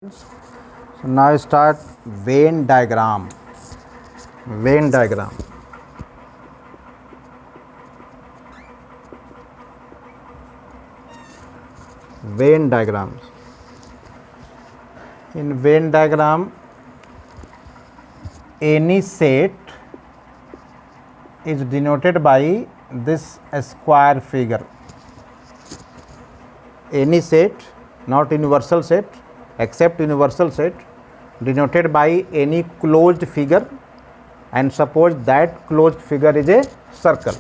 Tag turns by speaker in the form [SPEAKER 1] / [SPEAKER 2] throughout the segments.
[SPEAKER 1] So now start Venn diagram. Venn diagram. Venn diagrams. In Venn diagram, any set is denoted by this square figure. Any set, not universal set, except universal set, denoted by any closed figure, and suppose that closed figure is a circle.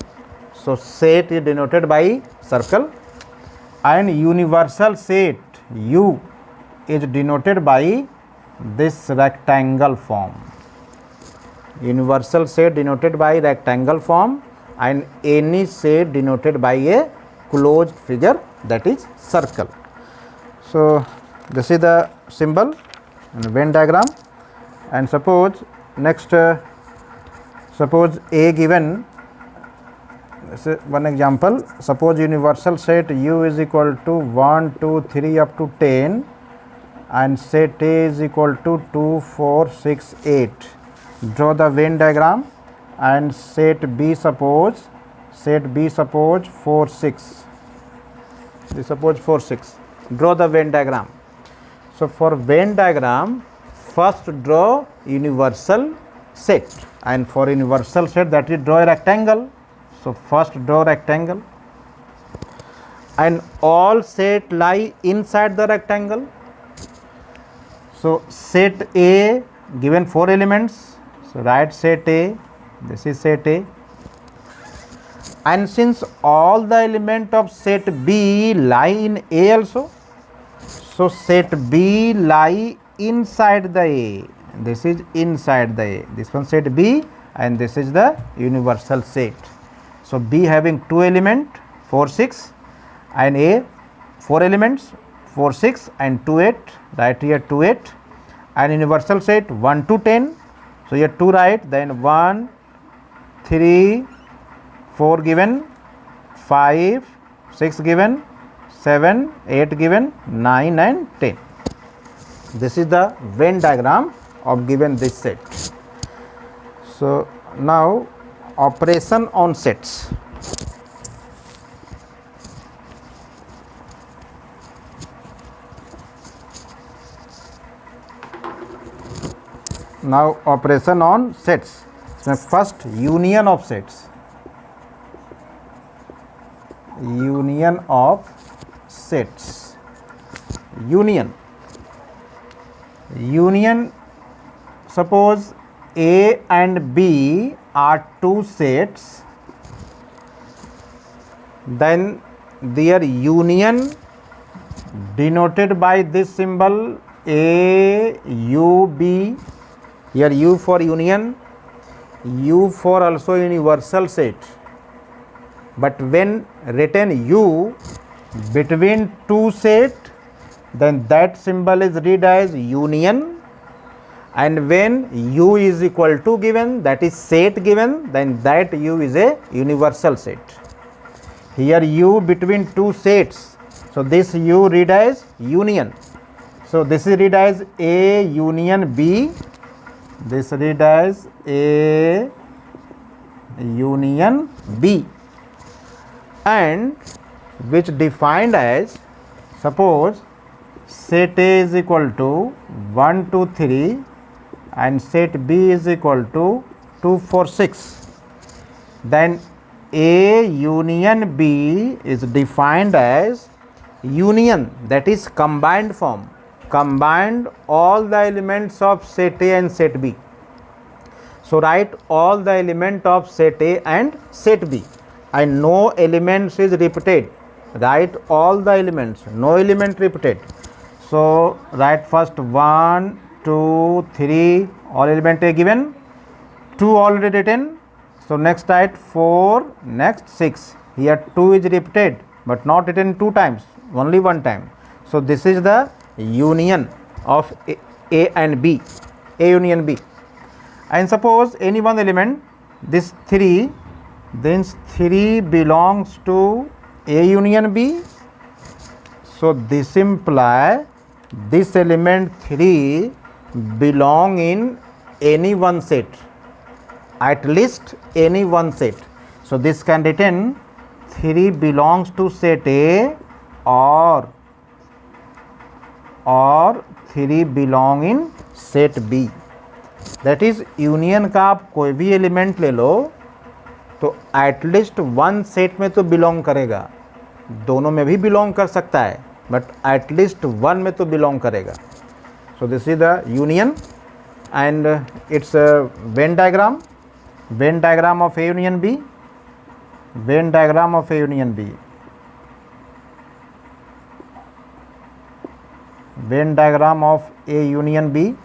[SPEAKER 1] So set is denoted by circle, and universal set U is denoted by this rectangle form. Universal set denoted by rectangle form, and any set denoted by a closed figure, that is circle. So this is the symbol in Venn diagram. And suppose next, suppose A given, this is one example. Suppose universal set U is equal to 1, 2, 3 up to 10, and set A is equal to 2, 4, 6, 8. Draw the Venn diagram. And set B suppose 4, 6. This suppose 4, 6. Draw the Venn diagram. So for Venn diagram, first draw universal set, and for universal set, that is draw a rectangle. So first draw rectangle, and all set lie inside the rectangle. So set A given 4 elements. So write set A. This is set A. And since all the element of set B lie in A also, so set B lie inside the A. This is inside the A. This one set B, and this is the universal set. So B having 2 elements, 4, 6, and A 4 elements, 4, 6 and 2, 8. Write here 2, 8. And universal set 1 to 10. So here 2 write, then 1, 3, 4 given, 5, 6 given, 7, 8 given, 9 and 10. This is the Venn diagram of given this set. So now operation on sets. Now operation on sets. So first union of sets. Union of sets. Union. Suppose A and B are 2 sets, then their union denoted by this symbol A, U, B. Here U for union, U for also universal set. But when written U between 2 sets, then that symbol is read as union. And when U is equal to given, that is set given, then that U is a universal set. Here U between 2 sets, so this U read as union. So this is read as A union B. This read as A union B, and which defined as, suppose set A is equal to 1, 2, 3 and set B is equal to 2, 4, 6. Then A union B is defined as union, that is combined form. Combined all the elements of set A and set B. So write all the element of set A and set B, and no elements is repeated. Write all the elements, no element repeated. So write first 1, 2, 3, all element are given, 2 already written. So next write 4, next 6. Here 2 is repeated, but not written 2 times, only 1 time. So this is the union of A and B, A union B. And suppose any one element, this 3, then 3 belongs to A union B. So this implies this element 3 belong in any one set, at least any one set. So this can written 3 belongs to set A or 3 belong in set B. That is union का आप कोई भी element ले लो तो at least one set में तो belong करेगा, दोनों में भी बिलोंग कर सकता है बट एटलीस्ट वन में तो बिलोंग करेगा. So this is the union and it's Venn diagram. Venn diagram of A union B. Venn diagram of A union B. Venn diagram of a union B.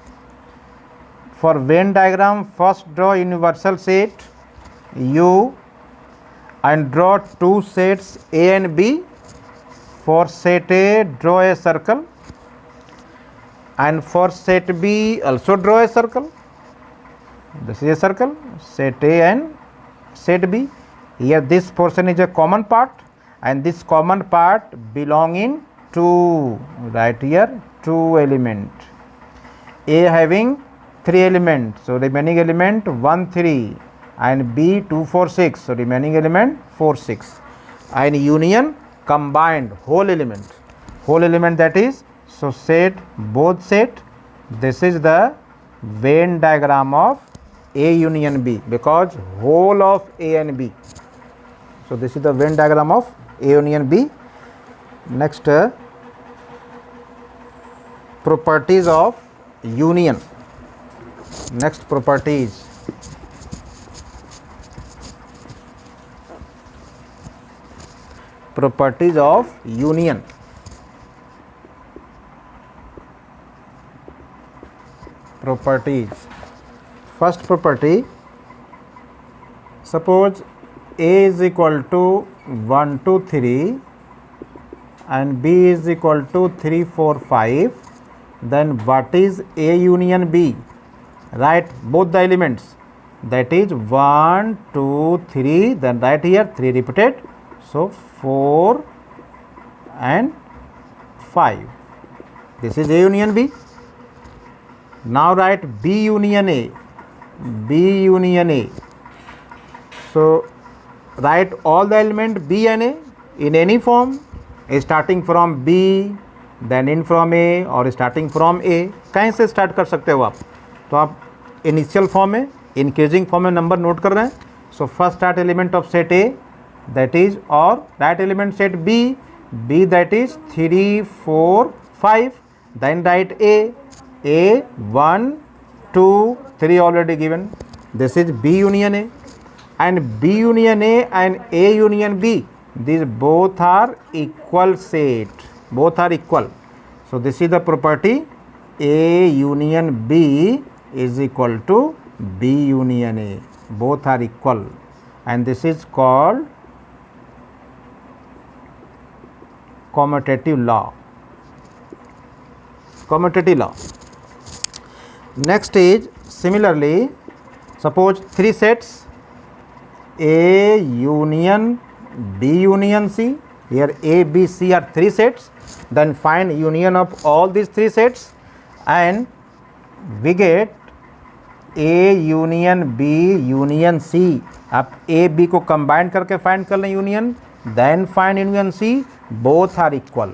[SPEAKER 1] For Venn diagram, first draw universal set U and draw two sets A and B. For set A, draw a circle, and for set B also draw a circle. This is a circle, set A and set B. Here this portion is a common part and this common part belong in two, right here, two element. A having 3 elements, so remaining element 1 3 and B 2 4 6, so remaining element 4 6, and union combined whole element that is, so set both set. This is the Venn diagram of A union B because whole of A and B. So this is the Venn diagram of A union B. Next, properties of union. Next properties. Properties of union. Properties. First property, suppose A is equal to 1 2 3 and B is equal to 3 4 5, then what is A union B? Write both the elements, that is 1 2 3, then write here 3 repeated, so 4 and 5. This is A union B. Now write B union A. B union A. So write all the element B and A in any form, starting from B, then in from A or starting from A. कहीं से start कर सकते हो आप, तो आप initial form में, increasing form में नंबर नोट कर रहे हैं. So first start element of set A that is, और write element set B, B that is 3 4 5, then write A 1 2 3 already given. This is B union A, and B union A and A union B, these both are equal set, both are equal. So this is the property, A union B is equal to B union A, both are equal, and this is called commutative law. Commutative law. Next is similarly, suppose 3 sets A union B union C. Here A, B, C are 3 sets. Then find union of all these 3 sets, and we get A union B union C. आप A B को combine करके find कर लें union, then find union C. Both are equal,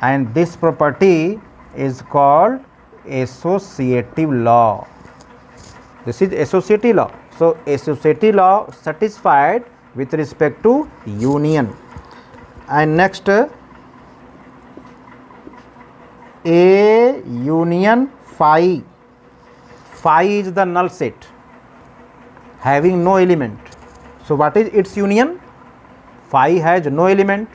[SPEAKER 1] and this property is called associative law. This is associative law. So associative law satisfied with respect to union. And next, A union phi. Phi is the null set having no element. So what is its union? Phi has no element.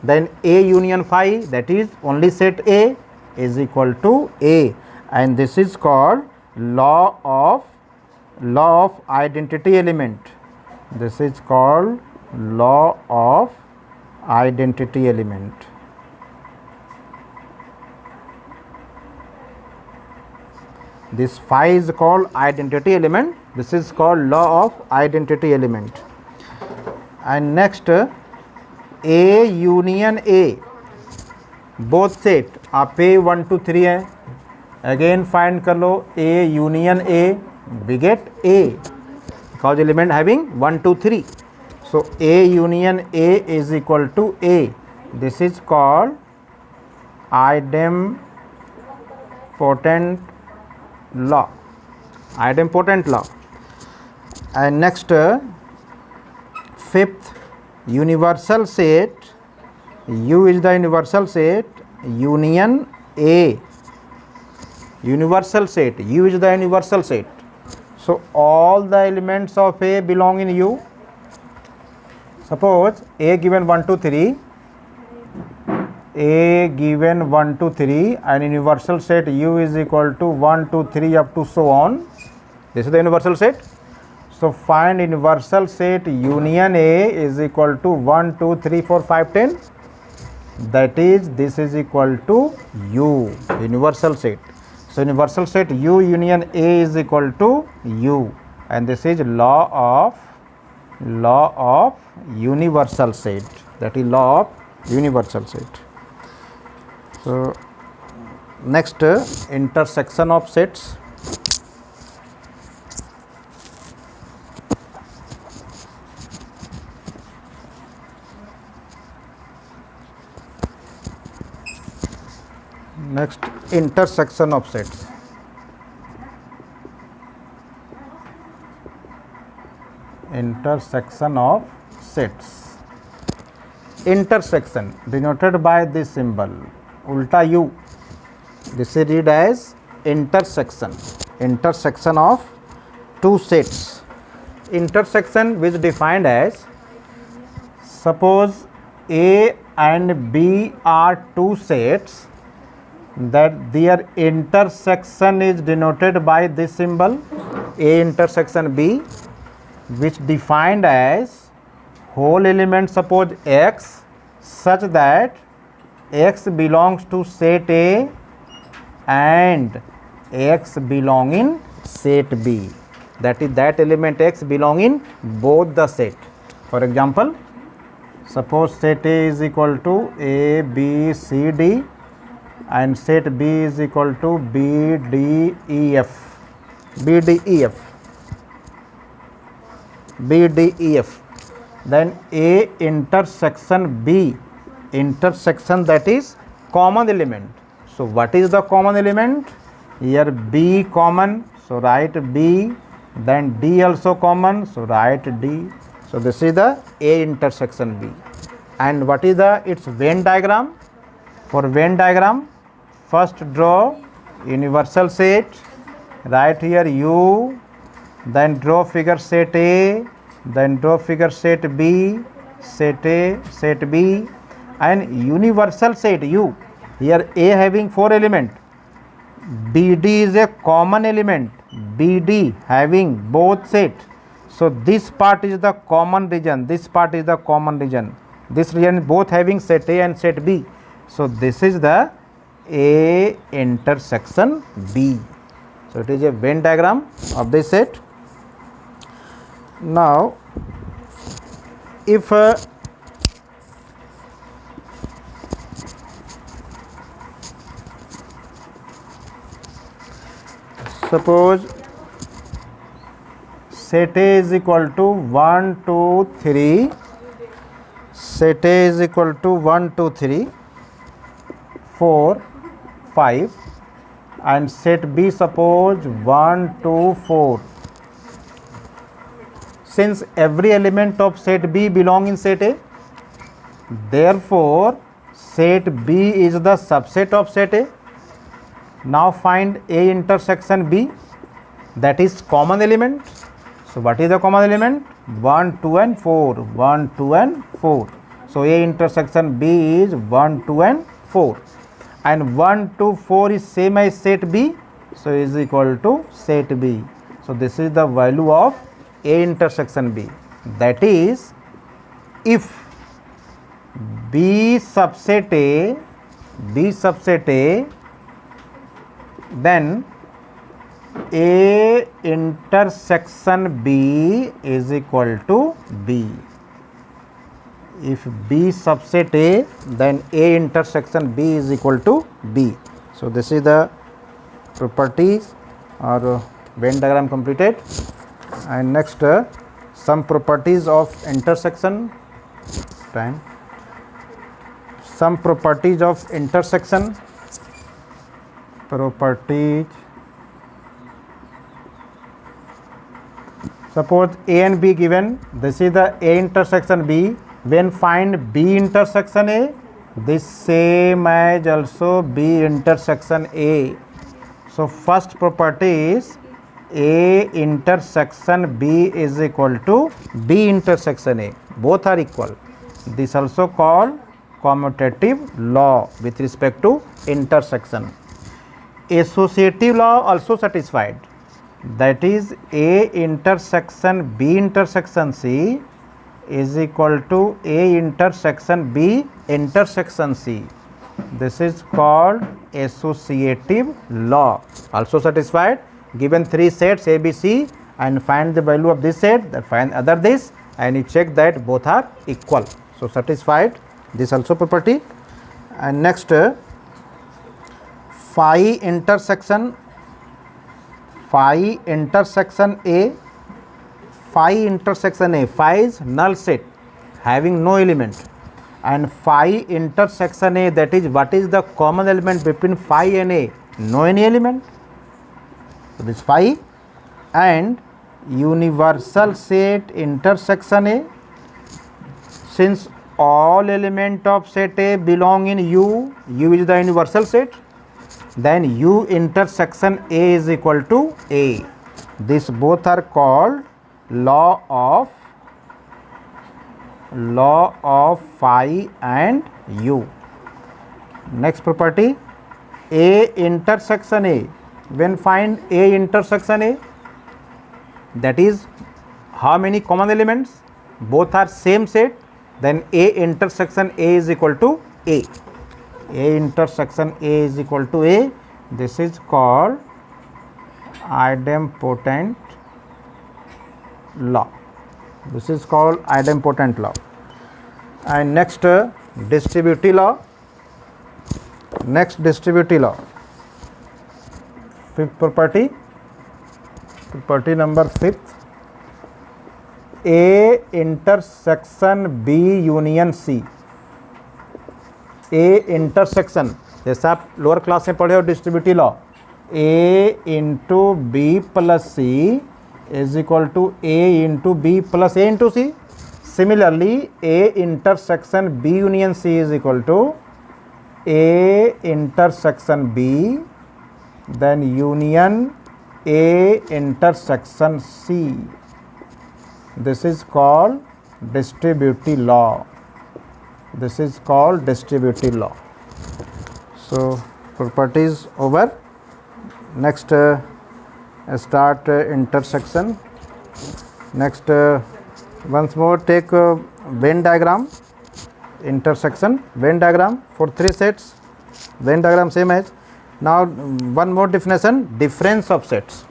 [SPEAKER 1] Then A union phi, that is only set A, is equal to A, and this is called law of identity element. This is called law of identity element. This phi is called identity element. This is called law of identity element. And next, A union A, both set आप ए 1 2 3 है, again find कर लो A union A, we get A because element having 1 2 3. So A union A is equal to A. This is called idempotent law. Idempotent law. And next, fifth, universal set. U is the universal set. Union A. Universal set. U is the universal set. So all the elements of A belong in U. Suppose A given 1 2 3, A given 1 2 3, and universal set U is equal to 1 2 3 up to so on. This is the universal set. So find universal set union A is equal to 1 2 3 4 5 10. That is, this is equal to U, universal set. So universal set U union A is equal to U, and this is law of universal set. That is law of universal set. So next, intersection of sets. Next, intersection of sets. Intersection of sets. Intersection denoted by this symbol ulta U. This is read as intersection. Intersection of two sets. Intersection which defined as, suppose A and B are two sets, that their intersection is denoted by this symbol A intersection B, which defined as whole element, suppose X, such that X belongs to set A and X belong in set B. That is, that element X belong in both the set. For example, suppose set A is equal to A B C D and set B is equal to B D E F. B D E F. B D E F. Then A intersection B, intersection, that is common element. So what is the common element? Here B common, so write B. Then D also common, so write D. So this is the A intersection B. And what is the its Venn diagram? For Venn diagram, first draw universal set, write here U, then draw figure set A, then draw figure set B, set A, set B, and universal set U. Here A having 4 elements, BD is a common element, BD having both set. So this part is the common region, this part is the common region, this region both having set A and set B. So this is the A intersection B. So it is a Venn diagram of this set. Now if suppose set A is equal to 1 2 3, set A is equal to 1 2 3 4 5, and set B suppose 1 2 4. Since every element of set B belong in set A, therefore set B is the subset of set A. Now find A intersection B, that is common element. So what is the common element? 1 2 and 4, 1 2 and 4. So A intersection B is 1 2 and 4, and 1 2 4 is same as set B, so is equal to set B. So this is the value of A intersection B. That is, if B subset A, then A intersection B is equal to B. if B subset A, then A intersection B is equal to B. So this is the properties or Venn diagram completed. And next some properties of intersection. Some properties of intersection. Properties. Suppose A and B given, this is the A intersection B. When find B intersection A, this same as also B intersection A. So first property is A intersection B is equal to B intersection A. Both are equal. This also called commutative law with respect to intersection. Associative law also satisfied. That is A intersection B intersection C is equal to A intersection B intersection C. This is called associative law. Also satisfied. Given three sets A, B, C and find the value of this set, then find other this, and you check that both are equal. So satisfied this also property. And next phi intersection A, phi intersection A, phi is null set having no element, and phi intersection A, that is what is the common element between phi and A? No any element. So this phi. And universal set intersection A, since all element of set A belong in U is the universal set, then U intersection A is equal to A. This both are called law of phi and U. Next property, A intersection A. When find A intersection A, that is how many common elements? Both are same set, then A intersection A is equal to A. A intersection A is equal to A. This is called idempotent law. This is called idempotent law. And next distributive law. Next distributive law. Fifth property. Property number 5th. A intersection B union C. A intersection, जैसे आप lower class में पढ़े हो distributive law, A into B plus C is equal to A into B plus A into C. Similarly A intersection B union C is equal to A intersection B then union A intersection C. This is called distributive law. This is called distributive law. So properties over. Next start intersection. Next once more take Venn diagram. Intersection Venn diagram for three sets. Venn diagram same as. Now one more definition, difference of sets.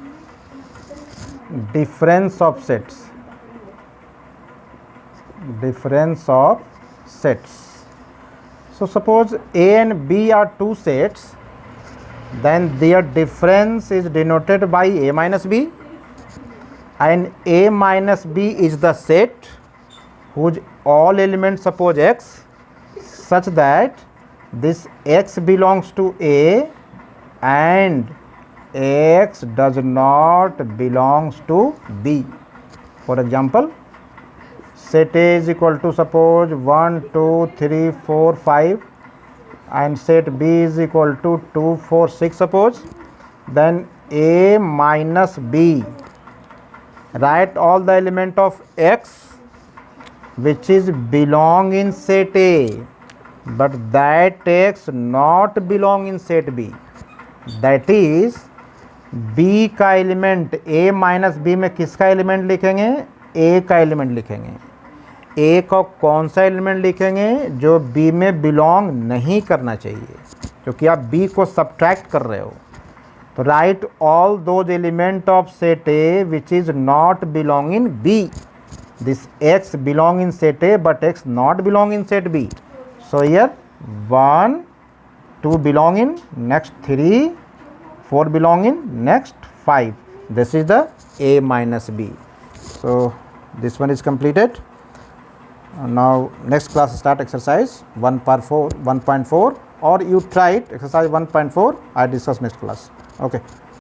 [SPEAKER 1] Difference of sets. Difference of sets. So suppose A and B are two sets, then their difference is denoted by A minus B, and A minus B is the set whose all elements suppose X, such that this X belongs to A and X does not belongs to B. For example, set A is equal to suppose 1, 2, 3, 4, 5 and set B is equal to 2, 4, 6 suppose. Then A minus B, write all the element of X which is belong in set A, but that X not belong in set B. That is B का element A minus B में किसका element लिखेंगे? A का element लिखेंगे. A का कौन सा element लिखेंगे? जो B में बिलोंग नहीं करना चाहिए, क्योंकि आप B को सब्ट्रैक्ट कर रहे हो. तो right all those element of set A which is not belong in B. this x belong in set A but x not belong in set B. So here 1, 2 belong in, next 3, 4 belong in, next 5. This is the A minus B. So this one is completed. Now next class start exercise 1.4 or you try it exercise 1.4. I discuss next class. Okay.